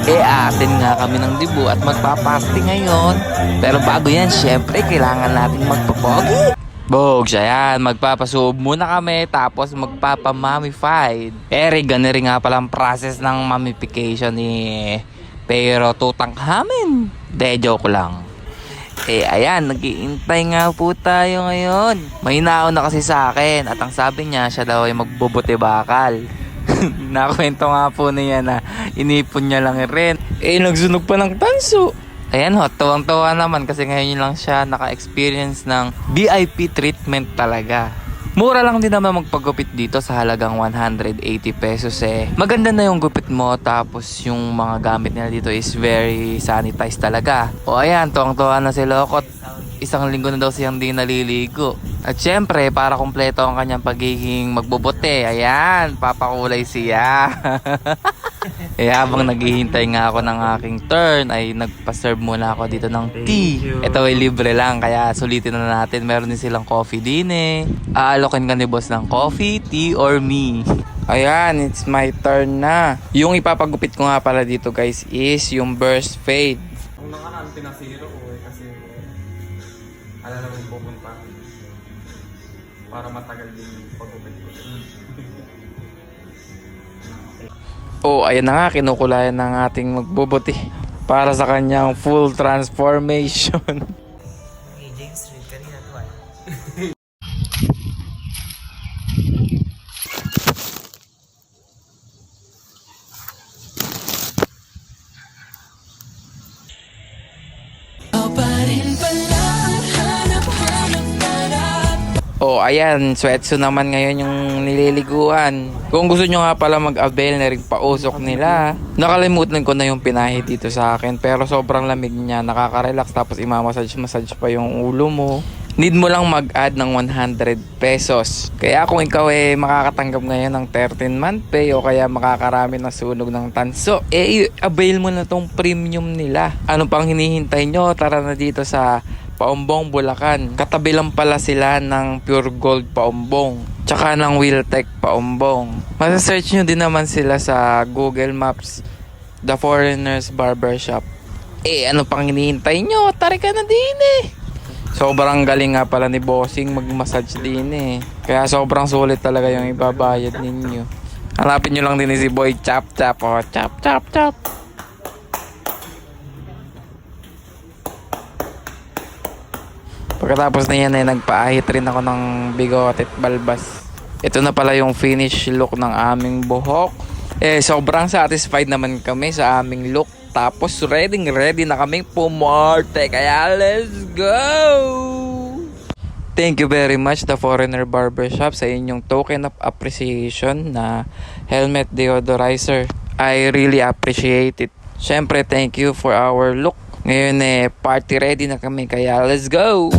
Atin nga kami ng dibu at magpa-party ngayon. Pero bago yan, syempre kailangan natin magpapogi. Bogs, ayan, magpapasub muna kami tapos magpapamamified. Ganun rin nga pala ang process ng mummification pero Tutankhamen. Joke lang. Ayan, nag-iintay nga po tayo ngayon. May nauna kasi sa akin at ang sabi niya, siya daw ay magbubuti bakal. Nakwento nga po niya na inipon niya lang rin. Nagsunog pa ng tanso. Ayan ho, tuwang-tuwa naman kasi ngayon lang siya naka-experience ng VIP treatment talaga. Mura lang din naman magpagupit dito sa halagang 180 pesos Maganda na yung gupit mo tapos yung mga gamit nila dito is very sanitized talaga. Ayan, tuwang-tuwa na si Lokot. Isang linggo na daw siyang di naliligo. At syempre, para kumpleto ang kanyang pagiging magbubote, ayan, papakulay siya. Habang naghihintay nga ako ng aking turn, ay nagpa-serve muna ako dito ng tea. Ito ay libre lang, kaya sulitin na natin. Meron din silang coffee din Aalokin ka ni boss ng coffee, tea, or me. Ayan, it's my turn na. Yung ipapagupit ko nga pala dito guys is yung burst fade. Ang nakaraan pinasiro ko kasi alam naman pupunta para matagal din yung pagupit ko. Ayan na nga, kinukulayan ng ating magbubuti para sa kanyang full transformation. James Reed kanina to Ayan, sweatsuit naman ngayon yung nililiguan. Kung gusto nyo nga pala mag-avail na rin pausok nila. Nakalimutan ko na yung pinahi dito sa akin, pero sobrang lamig niya, nakaka-relax, tapos imamassage pa yung ulo mo. Need mo lang mag-add ng 100 pesos. Kaya kung ikaw makakatanggap ngayon ng 13-month pay o kaya makakarami ng sunog ng tanso, avail mo na tong premium nila. Ano pang hinihintay nyo? Tara na dito sa Paumbong, Bulacan. Katabi lang pala sila ng Pure Gold Paumbong, tsaka ng Wiltech Paumbong. Masa-search nyo din naman sila sa Google Maps, The Foreigners Barbershop. Ano pang hinihintay nyo? Tara ka na din Sobrang galing nga pala ni Bossing mag-massage din Kaya sobrang sulit talaga yung ibabayad ninyo. Hanapin nyo lang din si Boy Chap Chap. Chap Chap Chap. Pagkatapos na yan nagpaahit rin ako ng bigote at balbas. Ito na pala yung finish look ng aming buhok. Sobrang satisfied naman kami sa aming look. Tapos ready na kaming pumarte. Kaya let's go! Thank you very much The Foreigner Barbershop sa inyong token of appreciation na helmet deodorizer. I really appreciate it. Syempre, thank you for our look. Ngayon party ready na kami, kaya let's go!